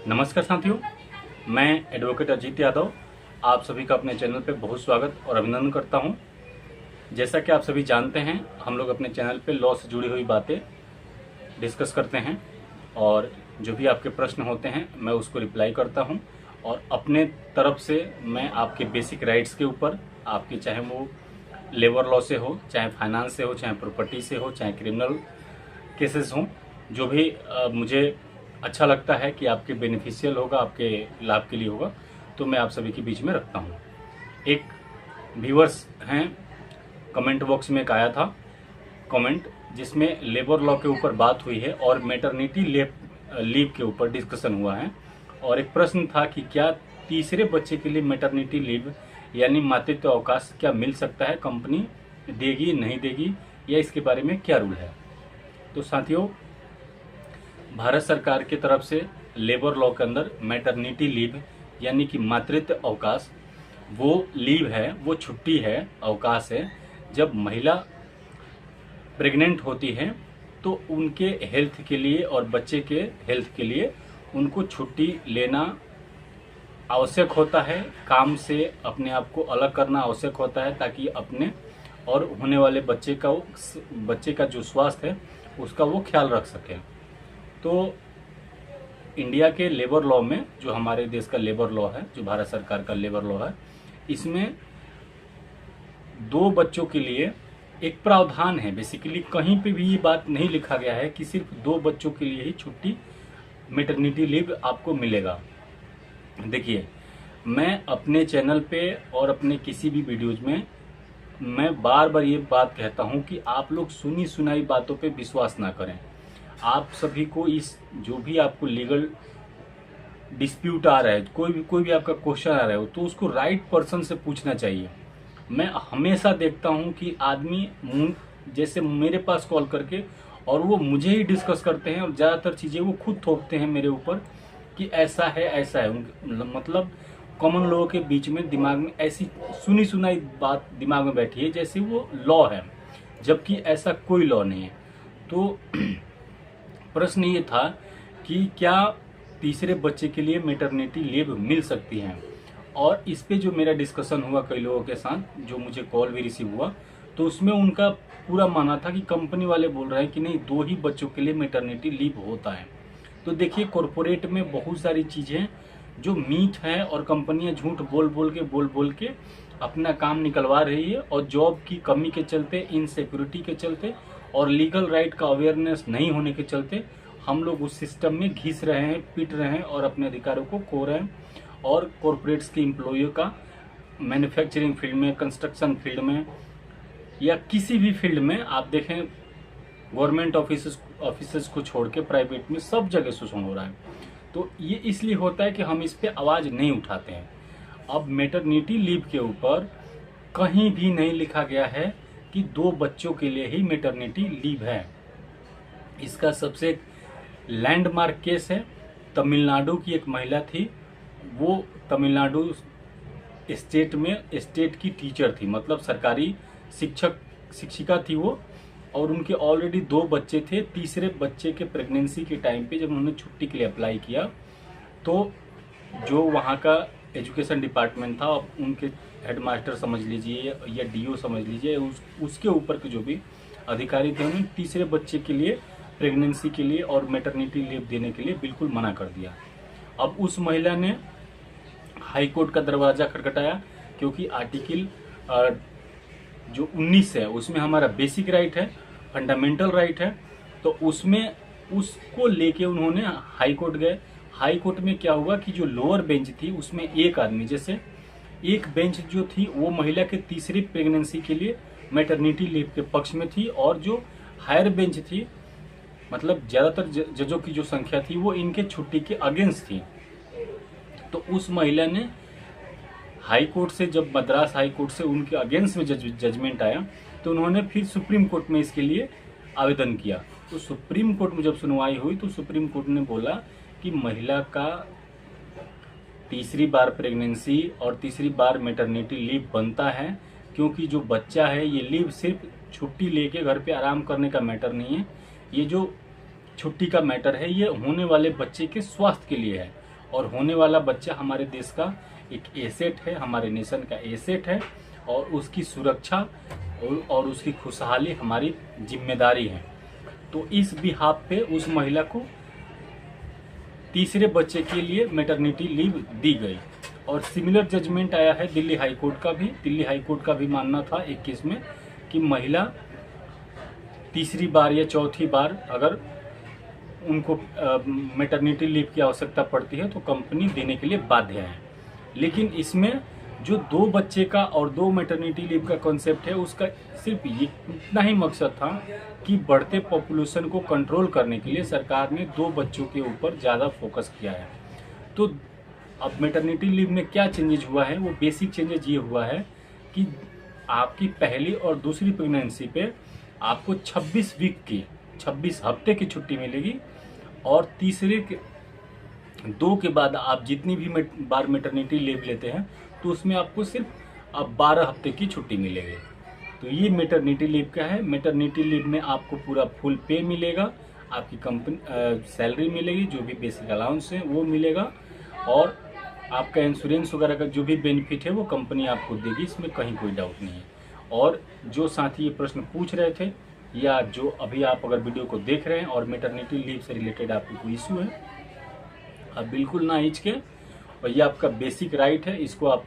नमस्कार साथियों, मैं एडवोकेट अजीत यादव आप सभी का अपने चैनल पे बहुत स्वागत और अभिनंदन करता हूं। जैसा कि आप सभी जानते हैं, हम लोग अपने चैनल पे लॉ से जुड़ी हुई बातें डिस्कस करते हैं और जो भी आपके प्रश्न होते हैं मैं उसको रिप्लाई करता हूं। और अपने तरफ से मैं आपके बेसिक राइट्स के ऊपर, आपके चाहे वो लेबर लॉ से हो, चाहे फाइनेंस से हो, चाहे प्रॉपर्टी से हो, चाहे क्रिमिनल केसेस हों, जो भी मुझे अच्छा लगता है कि आपके बेनिफिशियल होगा, आपके लाभ के लिए होगा, तो मैं आप सभी के बीच में रखता हूँ। एक व्यूअर्स हैं, कमेंट बॉक्स में एक आया था कमेंट जिसमें लेबर लॉ के ऊपर बात हुई है और मैटरनिटी लीव के ऊपर डिस्कशन हुआ है। और एक प्रश्न था कि क्या तीसरे बच्चे के लिए मैटरनिटी लीव यानी मातृत्व अवकाश क्या मिल सकता है, कंपनी देगी नहीं देगी, या इसके बारे में क्या रूल है। तो साथियों, भारत सरकार की तरफ से लेबर लॉ के अंदर मैटरनिटी लीव यानी कि मातृत्व अवकाश वो लीव है, वो छुट्टी है, अवकाश है। जब महिला प्रेग्नेंट होती है तो उनके हेल्थ के लिए और बच्चे के हेल्थ के लिए उनको छुट्टी लेना आवश्यक होता है, काम से अपने आप को अलग करना आवश्यक होता है, ताकि अपने और होने वाले बच्चे का जो स्वास्थ्य है उसका वो ख्याल रख सके। तो इंडिया के लेबर लॉ में, जो हमारे देश का लेबर लॉ है, जो भारत सरकार का लेबर लॉ है, इसमें 2 बच्चों के लिए एक प्रावधान है। बेसिकली कहीं पे भी ये बात नहीं लिखा गया है कि सिर्फ 2 बच्चों के लिए ही छुट्टी मैटरनिटी लीव आपको मिलेगा। देखिए, मैं अपने चैनल पे और अपने किसी भी वीडियोज में मैं बार बार ये बात कहता हूँ कि आप लोग सुनी सुनाई बातों पे विश्वास ना करें। आप सभी को इस जो भी आपको लीगल डिस्प्यूट आ रहा है, कोई भी आपका क्वेश्चन आ रहा है, तो उसको राइट पर्सन से पूछना चाहिए। मैं हमेशा देखता हूं कि आदमी जैसे मेरे पास कॉल करके और वो मुझे ही डिस्कस करते हैं और ज़्यादातर चीज़ें वो खुद थोपते हैं मेरे ऊपर कि ऐसा है ऐसा है। मतलब कॉमन लोगों के बीच में दिमाग में ऐसी सुनी सुनाई बात दिमाग में बैठी है जैसे वो लॉ है, जबकि ऐसा कोई लॉ नहीं है। तो प्रश्न ये था कि क्या तीसरे बच्चे के लिए मैटरनिटी लीव मिल सकती है, और इस पे जो मेरा डिस्कशन हुआ कई लोगों के साथ, जो मुझे कॉल भी रिसीव हुआ, तो उसमें उनका पूरा मानना था कि कंपनी वाले बोल रहे हैं कि नहीं, 2 ही बच्चों के लिए मैटरनिटी लीव होता है। तो देखिए, कॉरपोरेट में बहुत सारी चीजें जो मीठ है और कंपनियां झूठ बोल बोल के अपना काम निकलवा रही है, और जॉब की कमी के चलते, इनसिक्योरिटी के चलते और लीगल राइट का अवेयरनेस नहीं होने के चलते हम लोग उस सिस्टम में घिस रहे हैं, पिट रहे हैं और अपने अधिकारों को खो रहे हैं। और कॉरपोरेट्स के एम्प्लॉइयों का मैन्युफैक्चरिंग फील्ड में, कंस्ट्रक्शन फील्ड में या किसी भी फील्ड में आप देखें, गवर्नमेंट ऑफिसेस को छोड़ के प्राइवेट में सब जगह शोषण हो रहा है। तो ये इसलिए होता है कि हम इस पे आवाज नहीं उठाते हैं। अब मैटरनिटी लीव के ऊपर कहीं भी नहीं लिखा गया है कि 2 बच्चों के लिए ही मैटरनिटी लीव है। इसका सबसे लैंडमार्क केस है, तमिलनाडु की एक महिला थी। वो तमिलनाडु स्टेट की टीचर थी, मतलब सरकारी शिक्षिका थी वो, और उनके ऑलरेडी 2 बच्चे थे। तीसरे बच्चे के प्रेगनेंसी के टाइम पे जब उन्होंने छुट्टी के लिए अप्लाई किया, तो जो वहाँ का एजुकेशन डिपार्टमेंट था, उनके हेडमास्टर समझ लीजिए या डीओ समझ लीजिए, उसके ऊपर के जो भी अधिकारी थे, उन्होंने तीसरे बच्चे के लिए प्रेगनेंसी के लिए और मैटरनिटी लीव देने के लिए बिल्कुल मना कर दिया। अब उस महिला ने हाई कोर्ट का दरवाजा खटखटाया, क्योंकि आर्टिकल जो 19 है उसमें हमारा बेसिक राइट है, फंडामेंटल राइट है। तो उसमें उसको लेके उन्होंने हाई कोर्ट गए। हाई कोर्ट में क्या हुआ कि जो लोअर बेंच थी उसमें एक आदमी, जैसे एक बेंच जो थी वो महिला के तीसरी प्रेगनेंसी के लिए मैटरनिटी लीव के पक्ष में थी, और जो हायर बेंच थी, मतलब ज्यादातर जजों की जो संख्या थी वो इनके छुट्टी के अगेंस्ट थी। तो उस महिला ने हाई कोर्ट से, जब मद्रास हाई कोर्ट से उनके अगेंस्ट में जजमेंट आया, तो उन्होंने फिर सुप्रीम कोर्ट में इसके लिए आवेदन किया। तो सुप्रीम कोर्ट में जब सुनवाई हुई तो सुप्रीम कोर्ट ने बोला कि महिला का तीसरी बार प्रेगनेंसी और तीसरी बार मैटरनिटी लीव बनता है, क्योंकि जो बच्चा है, ये लीव सिर्फ छुट्टी लेके घर पे आराम करने का मैटर नहीं है। ये जो छुट्टी का मैटर है, ये होने वाले बच्चे के स्वास्थ्य के लिए है। और होने वाला बच्चा हमारे देश का एक एसेट है, हमारे नेशन का एसेट है, और उसकी सुरक्षा और उसकी खुशहाली हमारी जिम्मेदारी है। तो इस बिहाफ पे उस महिला को तीसरे बच्चे के लिए मैटरनिटी लीव दी गई। और सिमिलर जजमेंट आया है दिल्ली हाई कोर्ट का भी। दिल्ली हाई कोर्ट का भी मानना था एक केस में कि महिला तीसरी बार या चौथी बार अगर उनको मैटरनिटी लीव की आवश्यकता पड़ती है तो कंपनी देने के लिए बाध्य है। लेकिन इसमें जो 2 बच्चे का और 2 मैटरनिटी लीव का कॉन्सेप्ट है, उसका सिर्फ इतना ही मकसद था कि बढ़ते पॉपुलेशन को कंट्रोल करने के लिए सरकार ने 2 बच्चों के ऊपर ज़्यादा फोकस किया है। तो अब मैटरनिटी लीव में क्या चेंजेज हुआ है, वो बेसिक चेंजेज ये हुआ है कि आपकी पहली और दूसरी प्रेगनेंसी पे आपको 26 वीक की 26 हफ्ते की छुट्टी मिलेगी, और तीसरे के 2 के बाद आप जितनी भी बार मैटरनिटी लीव लेते हैं तो उसमें आपको सिर्फ अब 12 हफ्ते की छुट्टी मिलेगी। तो ये मैटरनिटी लीव का है। मैटरनिटी लीव में आपको पूरा फुल पे मिलेगा, आपकी कंपनी सैलरी मिलेगी, जो भी बेसिक अलाउंस है वो मिलेगा, और आपका इंश्योरेंस वगैरह का जो भी बेनिफिट है वो कंपनी आपको देगी, इसमें कहीं कोई डाउट नहीं है। और जो साथी ये प्रश्न पूछ रहे थे, या जो अभी आप अगर वीडियो को देख रहे हैं और मैटरनिटी लीव से रिलेटेड आपको कोई इशू है, आप बिल्कुल ना हिचके, और ये आपका बेसिक राइट है, इसको आप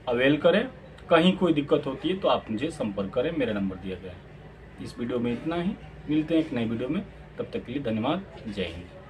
अवेल करें। कहीं कोई दिक्कत होती है तो आप मुझे संपर्क करें, मेरा नंबर दिया गया है। इस वीडियो में इतना ही, मिलते हैं एक नई वीडियो में, तब तक के लिए धन्यवाद, जय हिंद।